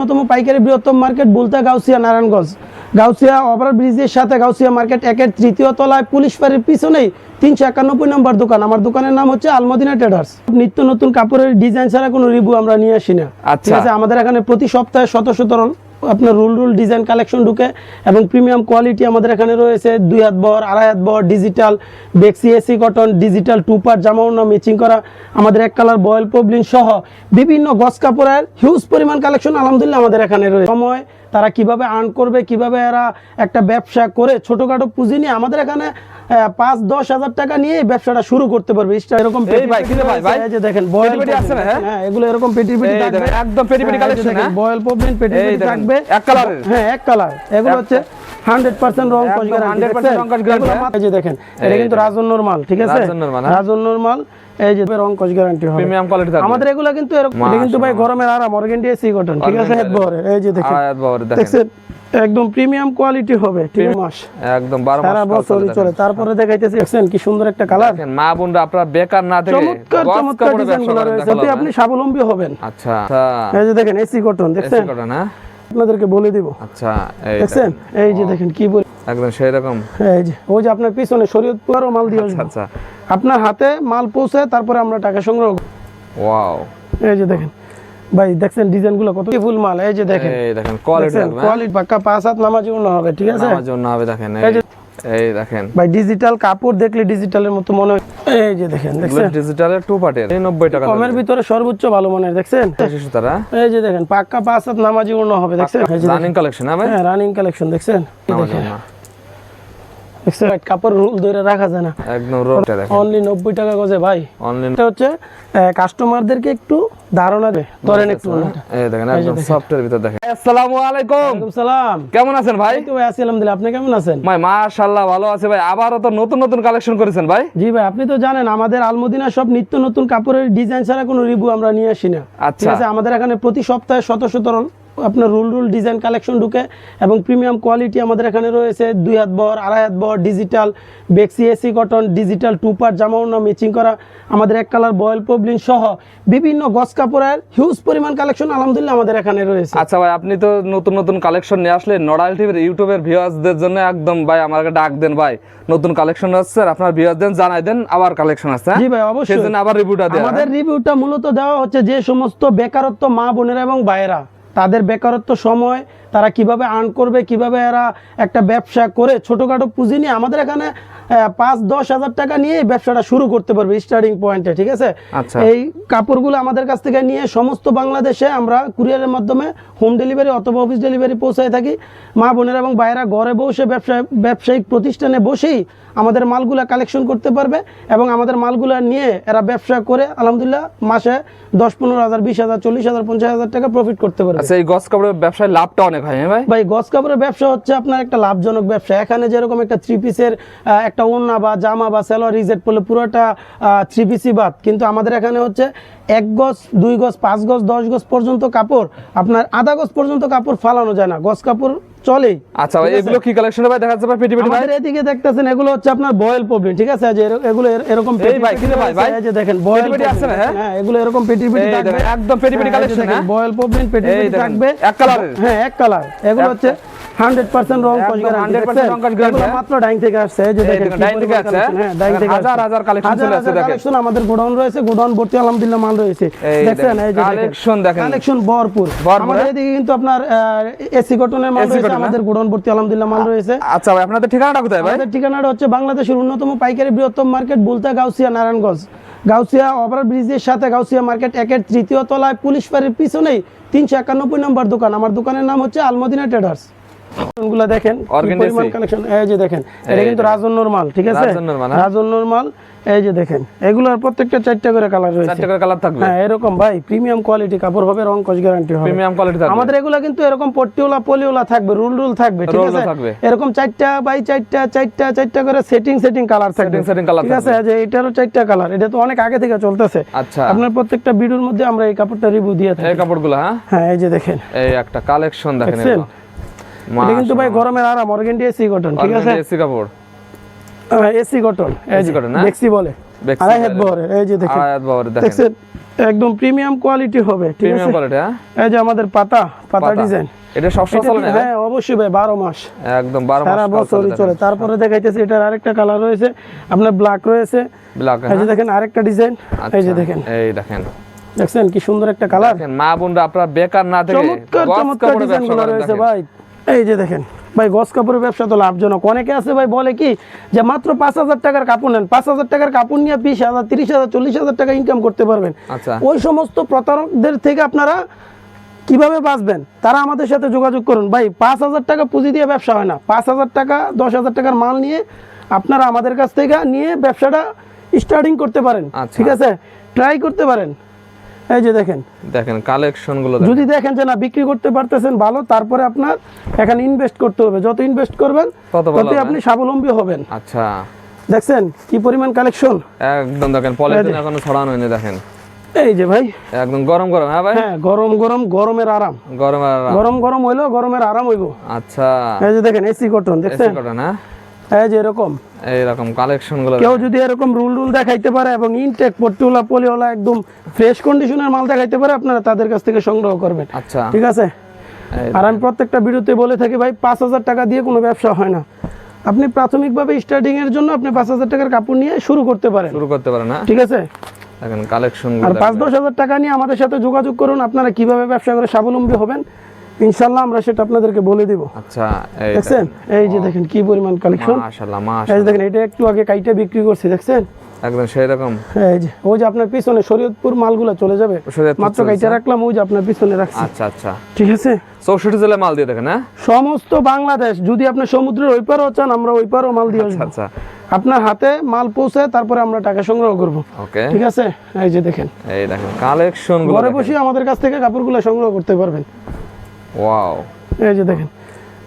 অন্যতম পাইকারি বৃহত্তম মার্কেট বুলতা গাউসিয়া নারায়ণগঞ্জ গাউসিয়া ওভার ব্রিজের সাথে গাউসিয়া মার্কেট একের তৃতীয় তলায় পুলিশ ফাঁড়ির পিছনেই 391 নম্বর দোকান। আমার দোকানের নাম হচ্ছে আলমদিনা ট্রেডার্স। নিত্য নতুন কাপড়ের ডিজাইন ছাড়া কোনো রিভিউ আমরা নিয়ে আসি না। ঠিক আছে, আমাদের এখানে প্রতি সপ্তাহে শত আপনার রুল ডিজাইন কালেকশন ঢুকে এবং প্রিমিয়াম কোয়ালিটি আমাদের এখানে রয়েছে। 2 হাত বহর, 2.5 হাত বহর, ডিজিটাল বেক্সি এসি কটন, ডিজিটাল 2 পার্ট জামা ওড়না ম্যাচিং করা আমাদের এক কালার বয়েল পবলিন সহ বিভিন্ন গস কাপড়ের হিউজ পরিমাণ কালেকশন আলহামদুলিল্লাহ আমাদের এখানে রয়েছে। সময় তারা কিভাবে আর্ন করবে, কিভাবে এরা একটা ব্যবসা করে ছোটখাটো পুঁজি নিয়ে আমাদের এখানে 5-10 হাজার টাকা নিয়ে ব্যবসাটা শুরু করতে পারবে। এরকম যে দেখেন বয়েল আছে, হ্যাঁ এগুলো এরকম পেটি থাকবে, একদম পেটি কালেকশন, বয়েল পবলিন পেটি থাকবে এক কালারের, হ্যাঁ এক কালার। এগুলো হচ্ছে 100% রং কস গ্যারান্টি। এই যে দেখেন এটা কিন্তু রাজন্যর মাল, ঠিক আছে, রাজন্যর মাল। এই যে রং কস গ্যারান্টি হবে, প্রিমিয়াম কোয়ালিটি থাকবে আমাদের এগুলা কিন্তু এরকম। এটা কিন্তু ভাই গরমের আরাম, অর্গানডি এসি কটন, ঠিক আছে। এই যে দেখেন দেখছেন একদম প্রিমিয়াম কোয়ালিটি হবে, ঠিক আছে। মাস একদম 12 মাস চলে। তারপরে দেখাইতেছি দেখছেন কি সুন্দর একটা কালার। দেখেন মা বোনরা আপনারা বেকার না থেকে চমৎকার ডিজাইনগুলো রয়েছে, যাতে আপনি স্বাবলম্বী হবেন। আচ্ছা এই যে দেখেন এসি কটন, দেখছেন এসি কটন, হ্যাঁ আপনাদেরকে বলে দিব। আচ্ছা এই দেখছেন, এই যে দেখেন কি বল একদম সেই রকম। এই যে ওই যে আপনার পিছনে শরীয়তপুরও মাল দিয়ে আসবে। আচ্ছা আপনার হাতে মাল পৌঁছে তারপরে আমরা টাকা সংগ্রহ। ওয়াও এই যে দেখেন ভাই, দেখছেন ডিজাইনগুলো কত ফুল মাল। এই যে দেখেন, এই দেখেন কোয়ালিটি পাক্কা 5 হাত নামাজি ওড়না হবে, ঠিক আছে, নামাজি ওড়না হবে। দেখেন এই দেখেন ভাই, ডিজিটাল কাপড় দেখলে ডিজিটালের মতো মনে হয়। এই যে দেখেন দেখছেন ডিজিটালের 2 পার্টের 90 টাকা কমের ভিতরে সর্বোচ্চ ভালো মানের। দেখছেন এই যে দেখেন পাক্কা 5 হাত নামাজি ওড়না হবে। দেখছেন রানিং কালেকশন, হ্যাঁ রানিং কালেকশন। দেখছেন কাপড় রোল ধরে রাখা যায় না, একদম রোলটা দেখেন অনলি 90 টাকা গজে ভাই। অনলি এটা হচ্ছে কাস্টমারদেরকে একটু ধারণা দেয়, ধরেন একটু এই দেখেন একদম সফটের ভিতর দেখেন। আসসালামু আলাইকুম। ওয়ালাইকুম সালাম। কেমন আছেন ভাই? তো ভাই আছি আলহামদুলিল্লাহ, আপনি কেমন আছেন? ভাই মাশাআল্লাহ ভালো আছে ভাই। আবারো তো নতুন কালেকশন করেছেন ভাই। জি ভাই, আপনি তো জানেন আমাদের আলমদিনা সব নিত্য নতুন কাপড়ের ডিজাইন ছাড়া কোনো রিভিউ আমরা নিয়ে আসি না। ঠিক আছে, আমাদের এখানে প্রতি সপ্তাহে শত আপনার রুল ডিজাইন কালেকশন ঢুকে এবং প্রিমিয়াম কোয়ালিটি আমাদের এখানে রয়েছে। 2 হাত বহর, 2.5 হাত বহর, ডিজিটাল বেক্সি এসি কটন, ডিজিটাল 2 পার্ট জামা ওড়না ম্যাচিং করা আমাদের এক কালার বয়েল পবলিন সহ বিভিন্ন গস কাপড়ের হিউজ পরিমাণ কালেকশন আলহামদুলিল্লাহ আমাদের এখানে রয়েছে। আচ্ছা ভাই, আপনি তো নতুন কালেকশন নিয়ে আসলে নড়াইল টিভির ইউটিউবের ভিউয়ার্সদের জন্য একদম ভাই আমাকে ডাক দেন ভাই, নতুন কালেকশন আসছে, আপনার ভিউয়ারদের জানাই দেন আবার কালেকশন আসছে। জি ভাই অবশ্যই, সেজন্য আবার রিভিউটা দেন। আমাদের রিভিউটা মূলত দেওয়া হচ্ছে যে সমস্ত বেকারত্ব মা বোনেরা এবং ভাইয়েরা, তাদের বেকারত্ব সময় তারা কিভাবে আর্ন করবে, কিভাবে এরা একটা ব্যবসা করে ছোটখাটো পুঁজি নিয়ে আমাদের এখানে 5-10 হাজার টাকা নিয়ে ব্যবসাটা শুরু করতে পারবে স্টার্টিং পয়েন্টে। ঠিক আছে, এই কাপড়গুলো আমাদের কাছ থেকে নিয়ে সমস্ত বাংলাদেশে আমরা কুরিয়ারের মাধ্যমে হোম ডেলিভারি অথবা অফিস ডেলিভারি পৌঁছায় থাকি। মা বোনেরা এবং ভাইয়েরা ঘরে বসে ব্যবসায়িক প্রতিষ্ঠানে বসেই আমাদের মালগুলা কালেকশন করতে পারবে এবং আমাদের মালগুলা নিয়ে এরা ব্যবসা করে আলহামদুলিল্লাহ মাসে 10-15 হাজার, 20 হাজার, 40 হাজার, 50 হাজার টাকা প্রফিট করতে পারবে। আচ্ছা, এই গস কাপড়ের ব্যবসায় লাভটা অনেক হয় ভাই? ভাই গস কাপড়ের ব্যবসা হচ্ছে আপনার একটা লাভজনক ব্যবসা। এখানে যেরকম একটা 3 পিসের একটা ওড়না বা জামা বা সালোয়ার রিজেট পরলে পুরোটা 3 পিসই বাদ, কিন্তু আমাদের এখানে হচ্ছে 1 গজ, 2 গজ, 5 গজ, 10 গজ পর্যন্ত কাপড়, আপনার আধা গজ পর্যন্ত কাপড় ফালানো যায় না, গস কাপড় চলে। আচ্ছা ভাই, এগুলো কি কালেকশন ভাই দেখা যাচ্ছে পেটি আমাদের এদিকে দেখতেছেন এগুলো হচ্ছে আপনার বয়েল পবলিন। ঠিক আছে, যে এগুলো এরকম পেটি ভাই কি ভাই ভাই এই যে দেখেন বয়েল পেটি আছে না, হ্যাঁ এগুলো এরকম পেটি থাকবে, একদম পেটি কালেকশন, হ্যাঁ বয়েল পবলিন পেটি থাকবে এক কালারের, হ্যাঁ এক কালার। এগুলো হচ্ছে 100% রং কস গ্যারান্টি, 100% রং কস গ্যারান্টি, মাত্র ডাইং থেকে আসছে। এই যে দেখেন ডাইং থেকে আসছে, হ্যাঁ ডাইং থেকে হাজার কালেকশন চলে আসছে। দেখেন কালেকশন আমাদের গোডাউন রয়েছে, গোডাউন ভর্তি আলহামদুলিল্লাহ মাল রয়েছে। দেখেন এই যে কালেকশন দেখেন, কালেকশন ভরপুর। আমাদের এদিকে কিন্তু আপনার এসি কটনের মাল রয়েছে, আমাদের গোডাউন ভর্তি আলহামদুলিল্লাহ মাল রয়েছে। আচ্ছা ভাই, আপনাদের ঠিকানাটা কোথায় ভাই? আমাদের ঠিকানাটা হচ্ছে বাংলাদেশের অন্যতম পাইকারি বৃহত্তম মার্কেট বুলতা গাউসিয়া নারায়ণগঞ্জ গাউসিয়া ওভার ব্রিজের সাথে গাউসিয়া মার্কেট একের তৃতীয় তলায় পুলিশ ফাঁড়ির পিছনেই 391 নম্বর দোকান। আমার দোকানের নাম হচ্ছে আলমদিনা ট্রেডার্স। গুলা দেখেন পরিমাণ কালেকশন, এই যে দেখেন এটা কিন্তু রাজন্যর মাল। ঠিক আছে, রাজন্যর মাল। এই যে দেখেন এগুলোর প্রত্যেকটা 4টা করে কালার রয়েছে, 4টা করে কালার থাকবে। হ্যাঁ এরকম ভাই প্রিমিয়াম কোয়ালিটি কাপড় হবে, রং কস গ্যারান্টি হবে, প্রিমিয়াম কোয়ালিটি থাকবে। আমাদের এগুলা কিন্তু এরকম পট্টিওলা পলিওলা থাকবে, রুল থাকবে। ঠিক আছে, এরকম 4টা বাই 4টা করে সেটিং কালার থাকবে। ঠিক আছে, যে এটারও 4টা কালার, এটা তো অনেক আগে থেকে চলতেছে। আচ্ছা, আপনার প্রত্যেকটা ভিডিওর মধ্যে আমরা এই কাপড়টা রিভিউ দিয়ে থাকি, এই কাপড়গুলো। হ্যাঁ এই যে দেখেন এই একটা কালেকশন দেখেন, এটা কিন্তু ভাই গরমের আরাম, অর্গানডি এসি কটন। ঠিক আছে, এসি কাপড় এসি কটন, এই যে cotton, না? বেক্সি বলে, বেক্সি আড়াই হাত বলে। বহরের, এই যে দেখেন, আড়াই হাত বহরের দেখেন। দেখছেন একদম প্রিমিয়াম কোয়ালিটি হবে, ঠিক প্রিমিয়াম আছে। কোয়ালিটি, হ্যাঁ? এই যে আমাদের পাতা পাতা। ডিজাইন, এটা সবসময় চলে না ভাই? হ্যাঁ অবশ্যই ভাই, 12 মাস একদম 12 মাস সারা বছরই চলে। তারপরে দেখাইতেছি এটার আরেকটা কালার রয়েছে, আপনার ব্ল্যাক রয়েছে, ব্ল্যাক, এই যে দেখেন আরেকটা ডিজাইন, এই যে দেখেন, এই দেখেন, দেখছেন কি সুন্দর একটা কালার, দেখেন মা বোনরা আপনারা বেকার না থেকে চমৎকার গস চমৎকার কাপড়ের ডিজাইন ব্যবসা গুলো করেন, রয়েছে দেখেন। ভাই। এই যে দেখেন ভাই, গস কাপড়ের ব্যবসা তো লাভজনক। অনেকে আছে ভাই বলে কি যে মাত্র 5,000 টাকার কাপড় নেন, 5,000 টাকার কাপড় নিয়ে 20,000, 30,000, 40,000 টাকা ইনকাম করতে পারবেন। আচ্ছা, ওই সমস্ত প্রতারকদের থেকে আপনারা কিভাবে বাঁচবেন, তারা আমাদের সাথে যোগাযোগ করুন ভাই। 5,000 টাকা পুঁজি দিয়ে ব্যবসা হয় না। 5,000 টাকা, 10,000 টাকার মাল নিয়ে আপনারা আমাদের কাছ থেকে নিয়ে ব্যবসাটা স্টার্টিং করতে পারেন, আচ্ছা। ঠিক আছে, ট্রাই করতে পারেন। এই যে দেখেন, দেখেন কালেকশন গুলো যদি দেখেন যে না বিক্রি করতে পারতেছেন ভালো, তারপরে আপনার এখানে ইনভেস্ট করতে হবে। যত ইনভেস্ট করবেন তত ভালো ততই হবে। আপনি স্বাবলম্বী হবেন। আচ্ছা, দেখছেন কি পরিমাণ কালেকশন, একদম দেখেন পলিথিন এখনো ছড়ানো হয়নি, দেখেন এই যে ভাই, একদম গরম গরম, হ্যাঁ ভাই? হ্যাঁ গরম গরম, গরমের আরাম, গরম আর গরম গরম হইলো গরমের আরাম হইব। আচ্ছা, এই যে দেখেন এসি কটন, দেখছেন কটন, হ্যাঁ? এই যে এরকম এইরকম কালেকশন গুলো কেউ যদি এরকম রুল দেখাইতে পারে এবং ইনটেক পট্টিওয়ালা পলিওয়ালা একদম ফ্রেশ কন্ডিশনের মাল দেখাইতে পারে, আপনারা তাদের কাছ থেকে সংগ্রহ করবেন, আচ্ছা, ঠিক আছে। এই আর আমি প্রত্যেকটা ভিডিওতে বলে থাকি ভাই, 5,000 টাকা দিয়ে কোনো ব্যবসা হয় না। আপনি প্রাথমিকভাবে স্টার্টিং এর জন্য আপনি 5,000 টাকার কাপড় নিয়ে শুরু করতে পারেন, শুরু করতে পারেন, হ্যাঁ? ঠিক আছে। দেখেন কালেকশন আর গুলো 5-10,000 টাকা নিয়ে আমাদের সাথে যোগাযোগ করুন, আপনারা কিভাবে ব্যবসা করে স্বাবলম্বী হবেন ইনশাল্লাহ আমরা সেটা আপনাদেরকে বলে দিব। আচ্ছা, এই দেখছেন এই যে দেখেন কি পরিমাণ কালেকশন, মাশাআল্লাহ এই যে মাশাআল্লাহ, দেখেন এটা একটু আগে কাইটা বিক্রি করছি, দেখছেন একদম সেই রকম। এই যে ওই যে আপনার পিছনে শরীয়তপুর মালগুলো চলে যাবে, শরীয়তপুর মাত্র চলে কাইটা রাখলাম, ওই যে আপনার পিছনে রাখছি, আচ্ছা আচ্ছা, ঠিক আছে। 64 জেলা মাল দিয়ে দেখেন, হ্যাঁ? সমস্ত বাংলাদেশ, যদি আপনি সমুদ্রের ওই পারও চান আমরা ওই পারও মাল দিয়ে আসবো, আচ্ছা, আপনার হাতে মাল পৌঁছে তারপরে আমরা টাকা সংগ্রহ করব, ওকে, ঠিক আছে। এই যে দেখেন এই দেখেন কালেকশন গুলো ঘরে বসে আমাদের কাছ থেকে কাপড়গুলো সংগ্রহ করতে পারবেন। ওয়াও, এই যে দেখেন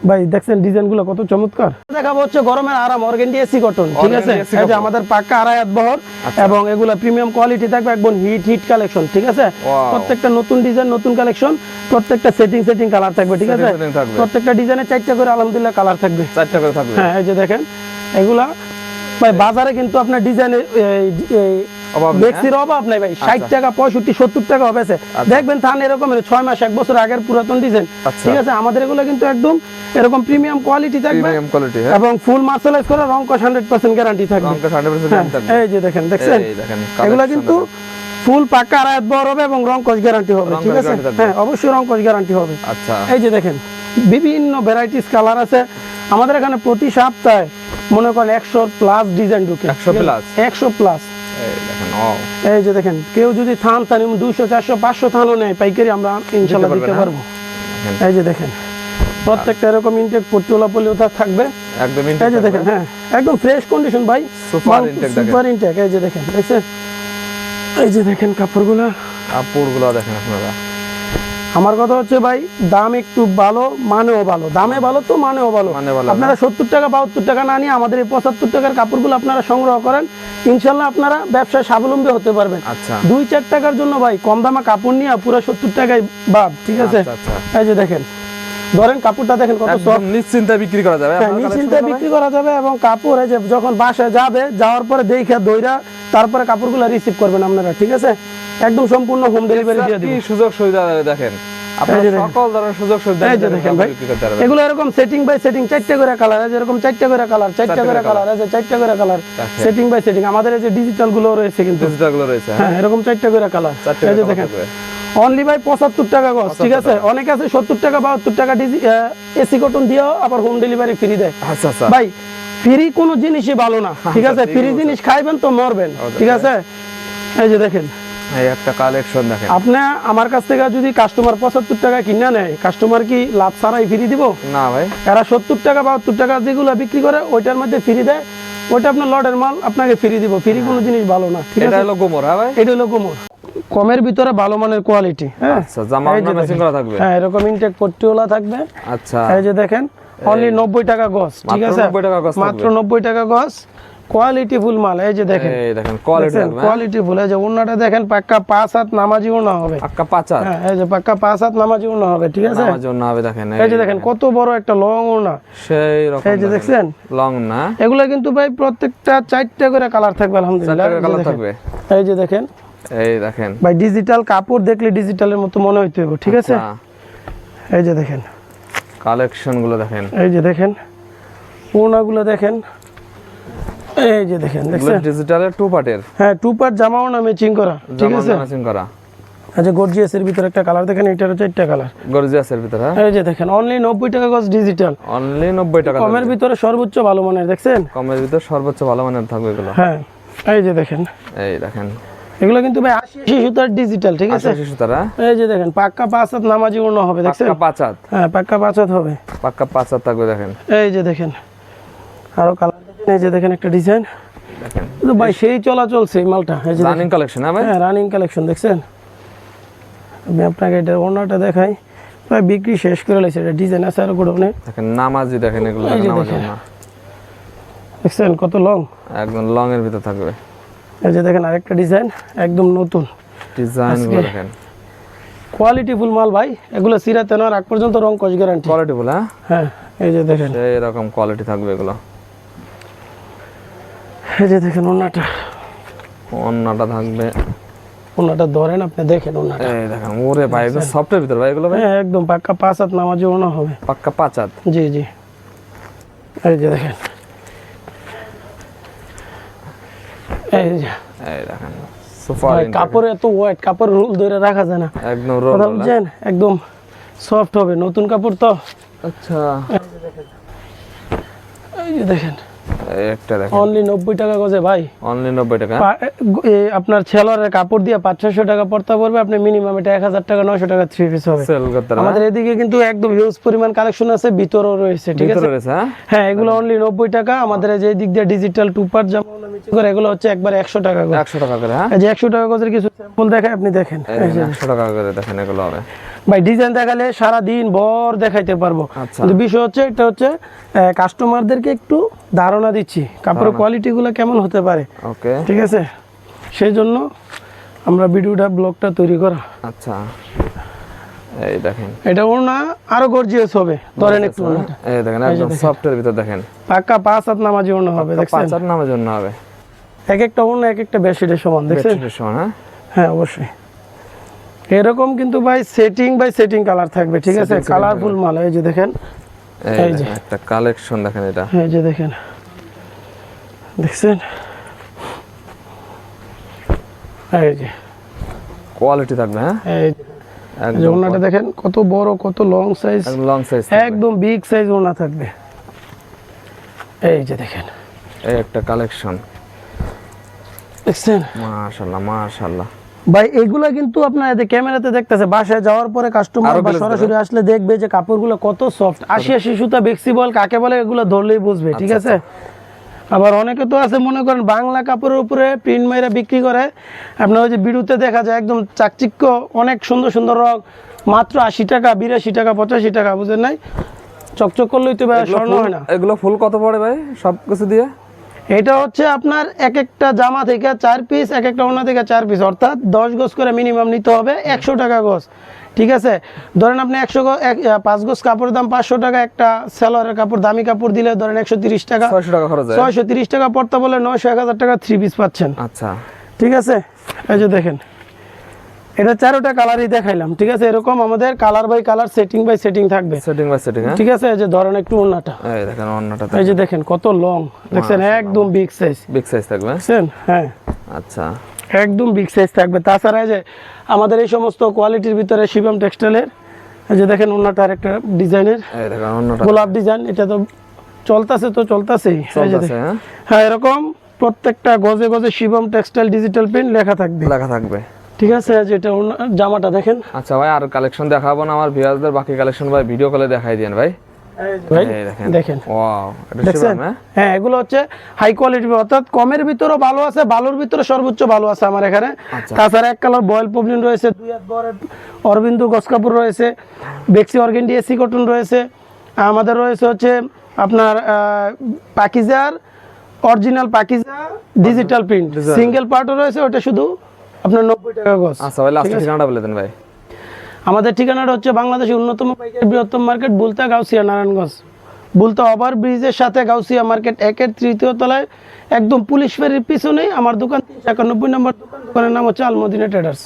ভাই, দেখছেন ডিজাইনগুলো কত চমৎকার। দেখাবো হচ্ছে গরমের আরাম অর্গানডি এসি কটন, ঠিক আছে। Organdy AC এই যে কাপড়। আমাদের পাক্কা আড়াই হাত বহর আচ্ছা। এবং এগুলা প্রিমিয়াম কোয়ালিটি থাকবে, একদম হিট কালেকশন, ঠিক আছে। Wow. প্রত্যেকটা নতুন ডিজাইন, নতুন কালেকশন, প্রত্যেকটা সেটিং কালার থাকবে, ঠিক আছে। Setting থাকবে। প্রত্যেকটা ডিজাইনে 4টা করে আলহামদুলিল্লাহ কালার থাকবে, 4টা করে থাকবে। হ্যাঁ। এই যে দেখেন এগুলা ভাই বাজারে কিন্তু আপনার ডিজাইনের অভাব নেই, বেক্সির অভাব নাই ভাই। 60 টাকা 65 70 টাকা হবে, দেখবেন থান এরকম 6 মাস 1 বছর আগের পুরাতন ডিজাইন, আচ্ছা। ঠিক আছে। আমাদের এগুলো কিন্তু একদম এরকম প্রিমিয়াম কোয়ালিটি থাকবে প্রিমিয়াম কোয়ালিটি, হ্যাঁ? এবং ফুল মার্শালাইজ করা, রং কস 100% গ্যারান্টি থাকবে। রংটা 100% হ্যাঁ, থাকবে। এই যে দেখেন, দেখছেন এই দেখেন এগুলো collection কিন্তু দেখেন। ফুল পাকা আড়াই বড় হবে এবং রং কস গ্যারান্টি হবে, রং ঠিক কস আছে। guarantee থাকবে। হ্যাঁ অবশ্যই রং কস গ্যারান্টি হবে। আচ্ছা, এই যে দেখেন বিভিন্ন ভ্যারাইটিস কালার আছে আমাদের এখানে। প্রতি সপ্তাহে মনে করেন 100 প্লাস ডিজাইন ঢুকে, 100 plus? 100 প্লাস। এই দেখেন, ও এই যে দেখেন কেউ যদি থান 200 400 500 থানও নেয় পাইকারি, আমরা ইনশাল্লাহ পারবেন, দিতে হ্যাঁ? পারবো। এই যে দেখেন প্রত্যেকটা এরকম ইনটেক পট্টিওয়ালা পলিওটা থাকবে, একদম এই যে দেখেন, হ্যাঁ একদম ফ্রেশ কন্ডিশন ভাই, Super intake দেখেন। Super intake. এই যে দেখেন, দেখছেন এই যে দেখেন কাপড়গুলো। কাপড়গুলো দেখেন আপনারা। আমার কথা হচ্ছে ভাই দাম একটু ভালো, মানেও ভালো, দামে ভালো তো মানেও ভালো। মানে ভালো, আপনারা 70 টাকা 72 টাকা না নিয়ে আমাদের এই 75 টাকার কাপড়গুলো আপনারা সংগ্রহ করেন, ইনশাল্লাহ আপনারা ব্যবসায় স্বাবলম্বী হতে পারবেন। আচ্ছা, 2-4 টাকার জন্য ভাই কম দামে কাপড় নিয়ে পুরো 70 টাকায় বাদ, ঠিক আছে। আচ্ছা, আচ্ছা। এই যে দেখেন ধরেন কাপড়টা দেখেন কত একদম সফট, নিশ্চিন্তে বিক্রি করা যাবে আপনার নিশ্চিন্তে collection বিক্রি করা যাবে। এবং কাপড় এই যে যখন বাসায় যাবে, যাওয়ার পরে দেখে দইরা তারপরে কাপড়গুলো রিসিভ করবেন আপনারা, ঠিক আছে। একদম সম্পূর্ণ হোম ডেলিভারি দিয়ে কি দিব। সুযোগ সুবিধা দেবে দেখেন, আপনারা এই যে দেখেন। সকল ধরনের সুযোগ সুবিধা এই যে দেখেন ভাই, বিক্রি করতে পারবেন। এগুলো এরকম সেটিং বাই সেটিং 4টা করে কালার, এই যে এরকম 4টা করে কালার, 4টা করে কালার, এই যে 4টা করে কালার, দেখেন। Setting by setting. আমাদের এই যে ডিজিটাল গুলো রয়েছে কিন্তু, ডিজিটাল গুলো রয়েছে, হ্যাঁ এরকম 4টা করে কালার। 4টা এই যে করে দেখেন থাকবে। অনলি ভাই 75 টাকা গজ, ঠিক আছে। অনেকে আছে 70 টাকা 72 টাকা এসি কটন দিয়েও আবার হোম ডেলিভারি ফ্রি দেয়। আচ্ছা আচ্ছা, ভাই ফ্রি কোনো জিনিসই ভালো না, ঠিক আছে। ফ্রি জিনিস খাইবেন তো মরবেন, ঠিক আছে। এই যে দেখেন এই একটা কালেকশন দেখেন। আপনি আমার কাছ থেকে যদি কাস্টমার 75 টাকা কিনে নেয়, কাস্টমার কি লাভ ছাড়াই ফ্রি দিব? না ভাই, এরা 70 টাকা 72 টাকা যেগুলো বিক্রি করে ওইটার মধ্যে ফ্রি দেয়, ওইটা আপনার লটের মাল আপনাকে ফ্রি দিব। ফ্রি কোনো জিনিস ভালো না, ঠিক এটা আছে। হলো গোমর, হ্যাঁ ভাই? এটা হলো কোমর, কমের ভিতরে ভালো মানের কোয়ালিটি, হ্যাঁ। আচ্ছা, জামা এই যে ম্যাচিং দেখেন। করা থাকবে। হ্যাঁ এরকম ইনটেক পট্টিওয়ালা থাকবে। আচ্ছা, এই যে দেখেন অনলি 90 টাকা গজ, ঠিক মাত্র আছে। 90 টাকা গজ মাত্র থাকবে। 90 টাকা গজ, কোয়ালিটি ফুল মাল, এই যে দেখেন এই দেখেন কোয়ালিটি থাকবে, কোয়ালিটি ফুল। এই যে ওন্নাটা দেখেন পাক্কা 5 হাত নামাজি ওন্না হবে, পাক্কা 5 হাত হ্যাঁ এই যে পাক্কা 5 হাত নামাজি ওন্না হবে, ঠিক আছে। আমার জন্য হবে দেখেন, এই যে দেখেন কত বড় একটা লং ওন্না, সেই রকম এই যে দেখছেন লং না, এগুলা কিন্তু ভাই প্রত্যেকটা 4টা করে কালার থাকবে আলহামদুলিল্লাহ। চারটা কালার থাকবে, এই যে দেখেন এই দেখেন ভাই ডিজিটাল কাপড় দেখলে ডিজিটালের মতো মনে হইতে হবে, ঠিক আছে। এই যে দেখেন কালেকশন গুলো দেখেন, এই যে দেখেন ওড়নাগুলো দেখেন, এই যে দেখেন দেখছেন ডিজিটালের 2 পার্টের, হ্যাঁ 2 পার্ট জামা ওড়না ম্যাচিং করা, ঠিক আছে। ম্যাচিং করা। আচ্ছা গর্জিয়াসের ভিতরে একটা কালার দেখেন, এটার 4টা কালার, গর্জিয়াসের ভিতরে, এই যে দেখেন অনলি 90 টাকা গজ ডিজিটাল, অনলি 90 টাকা, কমের ভিতরে সর্বোচ্চ ভালো মানের, দেখছেন কমের ভিতরে সর্বোচ্চ ভালো মানের থাকবে এগুলো। হ্যাঁ এই যে দেখেন এই দেখেন এগুলো কিন্তু ভাই 80 সুতার ডিজিটাল, ঠিক আছে। 80 সুতারা, এই যে দেখেন পাক্কা 5 হাত নামাজি ওড়না হবে, দেখছেন পাক্কা 5 হাত, হ্যাঁ পাক্কা 5 হাত হবে, পাক্কা 5 হাত থাকবে দেখেন। এই যে দেখেন আরো কালার দেখেন, এই যে দেখেন একটা ডিজাইন, দেখেন কিন্তু ভাই সেই চলা চলছে এই মালটা, এই যে রানিং কালেকশন, ভাই হ্যাঁ রানিং কালেকশন, দেখছেন। আমি আপনাকে এটা ওড়নাটা দেখাই, প্রায় বিক্রি শেষ করে লাইছে, এটা ডিজাইন আছে আরো গোডাউনে, দেখেন নামাজি দেখেন এগুলো, এই যে নামাজি দেখেন। না, দেখছেন কত লং, একদম লং এর ভিতর থাকবে, এই যে দেখেন আরেকটা ডিজাইন একদম নতুন ডিজাইন গুলো দেখেন, কোয়ালিটি ফুল মাল ভাই, এগুলো সিরাতে নেওয়ার আগ পর্যন্ত রং কস গ্যারান্টি, কোয়ালিটি বলে, হ্যাঁ এই যে দেখেন, সেই রকম কোয়ালিটি থাকবে এগুলো। এই যে দেখেন ওড়নাটা, ওন্নাটা থাকবে, ওড়নাটা ধরেন আপনি দেখেন ওড়নাটা, এই দেখেন ওরে ভাই একদম সফটের ভিতর ভাই এগুলো, ভাই হ্যাঁ একদম পাক্কা 5 হাত নামাজি ওড়না হবে, পাক্কা 5 হাত, জি জি। এই যে দেখেন, এই যে এই দেখেন সুপার ভাই কাপড় এত ওয়েট, কাপড় রোল ধরে রাখা যায় না, একদম রোল, কথা বুঝছেন, একদম সফট হবে, নতুন কাপড় তো। আচ্ছা এই যে দেখেন এই একটা দেখেন অনলি 90 টাকা গজে ভাই, অনলি 90 টাকা, আপনার ছেলের কাপড় দিয়ে 500-600 টাকা পড়তে পড়বে, আপনি মিনিমাম এটা 1000 টাকা 900 টাকা 3 পিস হবে। সেল করতে না, আমাদের এদিকে কিন্তু একদম হিউজ পরিমাণ কালেকশন আছে, ভিতরও রয়েছে, ঠিক আছে। ভিতরে রয়েছে, হ্যাঁ হ্যাঁ এগুলো অনলি 90 টাকা। আমাদের এই যে দিক দিয়ে ডিজিটাল 2 পার্ট জামা ম্যাচিং করে, এগুলো হচ্ছে একবার 100 টাকা করে, 100 টাকা করে, হ্যাঁ এই যে 100 টাকা গজের কিছু স্যাম্পল দেখায়, আপনি দেখেন। এই 100 টাকা করে দেখেন এগুলো হবে ভাই ডিজাইন দেখালে সারা দিন ভর দেখাইতে পারবো, আচ্ছা। কিন্তু বিষয় হচ্ছে এটা হচ্ছে কাস্টমারদেরকে একটু ধারণা দিচ্ছি কাপড়ের কোয়ালিটি গুলো কেমন হতে পারে, ওকে ঠিক আছে। সেই জন্য আমরা ভিডিওটা ব্লগটা তৈরি করা। আচ্ছা এই দেখেন এটা ওড়না আরো গর্জিয়াস হবে, ধরেন একটু ওড়নাটা এই দেখেন একদম সফটের ভিতর দেখেন, পাক্কা 5 হাত নামাজি ওড়না হবে, দেখছেন 5 হাত নামের জন্য হবে, এক একটা ওড়না এক একটা বেডশিটের সমান, দেখছেন। বেডশিটের সমান, হ্যাঁ হ্যাঁ অবশ্যই এরকম কিন্তু ভাই সেটিং বাই সেটিং কালার থাকবে, ঠিক আছে, Setting কালারফুল মাল। এই যে দেখেন, এই যে একটা কালেকশন দেখেন, এটা এই যে দেখেন, দেখছেন এই যে কোয়ালিটি থাকবে, হ্যাঁ এই যে ওড়নাটা দেখেন কত বড়, কত লং সাইজ, একদম লং সাইজ, একদম বিগ সাইজ ওড়না থাকবে। এই যে দেখেন এই একটা কালেকশন, দেখছেন মাশাআল্লাহ মাশাআল্লাহ ভাই। এগুলা কিন্তু আপনার এতে ক্যামেরাতে দেখতেছে, বাসায় যাওয়ার পরে কাস্টমার আরো বা glaze সরাসরি আসলে দেখবে যে কাপড়গুলো কত সফট। 80 সুতা বেক্সিবল কাকে বলে এগুলো ধরলেই বুঝবে, ঠিক আছে। আবার অনেকে তো আছে মনে করেন বাংলা কাপড়ের উপরে প্রিন্ট মাইরা বিক্রি করে, আপনার ওই যে ভিডিওতে দেখা যায় একদম চাকচিক্য অনেক সুন্দর সুন্দর রং, মাত্র 80 টাকা 82 টাকা 85 টাকা, বুঝেন নাই, চকচক করলেই তো ভাই স্বর্ণ হয় না। এগুলো ফুল কত পড়ে ভাই সবকিছু দিয়ে? এটা হচ্ছে আপনার এক একটা জামা থেকে 4 পিস, এক একটা ওড়না থেকে 4 পিস, অর্থাৎ 10 গজ করে মিনিমাম নিতে হবে, 100 টাকা গজ, ঠিক আছে। ধরেন আপনি 5 গজ কাপড়ের দাম 500 টাকা, একটা সেলোয়ারের কাপড় দামি কাপড় দিলে ধরেন 130 টাকা, 600 টাকা খরচ হয়, 630 টাকা পড়তে বলে 900-1000 টাকা 3 পিস পাচ্ছেন, আচ্ছা ঠিক আছে। এই যে দেখেন এটা 4টা কালারই দেখাইলাম, ঠিক আছে। এরকম আমাদের colour by colour, setting by setting থাকবে, সেটিং বাই সেটিং, হ্যাঁ ঠিক আছে। এই যে ধরেন একটু ওড়নাটা, এই দেখেন ওড়নাটা এই যে দেখেন কত লং, দেখছেন একদম বিগ সাইজ, বিগ সাইজ থাকবে, দেখছেন, হ্যাঁ আচ্ছা একদম বিগ সাইজ থাকবে। তাছাড়া এই যে আমাদের এই সমস্ত কোয়ালিটির ভিতরে শিবম টেক্সটাইলের, এই যে দেখেন ওড়নাটার একটা ডিজাইনের এই দেখেন ওড়নাটা গোলাপ ডিজাইন, এটা তো চলতেছে তো চলতেছেই, এই যে চলতেছে, হ্যাঁ হ্যাঁ এরকম প্রত্যেকটা গজে গজে শিবম টেক্সটাইল ডিজিটাল প্রিন্ট লেখা থাকবে, লেখা থাকবে, ঠিক আছে। যেটা জামাটা দেখেন, আচ্ছা ভাই আর কালেকশন দেখাবো না আমার ভিউয়ারদের, বাকি কালেকশন ভাই ভিডিও কলে দেখাই দেন ভাই। ভাই এই দেখেন দেখেন, ওয়াও এটা দেখছেন, শিবম, হ্যাঁ হ্যাঁ এগুলো হচ্ছে হাই কোয়ালিটি, অর্থাৎ কমের ভিতরেও ভালো আছে, ভালোর ভিতরে সর্বোচ্চ ভালো আছে আমার এখানে। আচ্ছা। তাছাড়া এক কালার বয়েল পবলিন রয়েছে, 2 হাত বরের অরবিন্দু গস কাপড় রয়েছে, বেক্সি অর্গেন্ডি এসি কটন রয়েছে, আমাদের রয়েছে হচ্ছে আপনার পাকিজার original Pakeezah digital print, single পার্টও রয়েছে, ওটা শুধু আপনার 90 টাকা গজ। আচ্ছা ভাই, লাস্ট ঠিকানাটা বলে দেন ভাই। আমাদের ঠিকানাটা হচ্ছে বাংলাদেশের অন্যতম পাইকারি বৃহত্তম মার্কেট বুলতা গাউসিয়া নারায়ণগঞ্জ। বুলতা ওভার ব্রিজের সাথে গাউসিয়া মার্কেট 1-এর 3য় তলায় একদম পুলিশ ফেরির পিছনেই আমার দোকান, 391 নম্বর দোকান। দোকানের নাম হচ্ছে আল মদিনা ট্রেডার্স।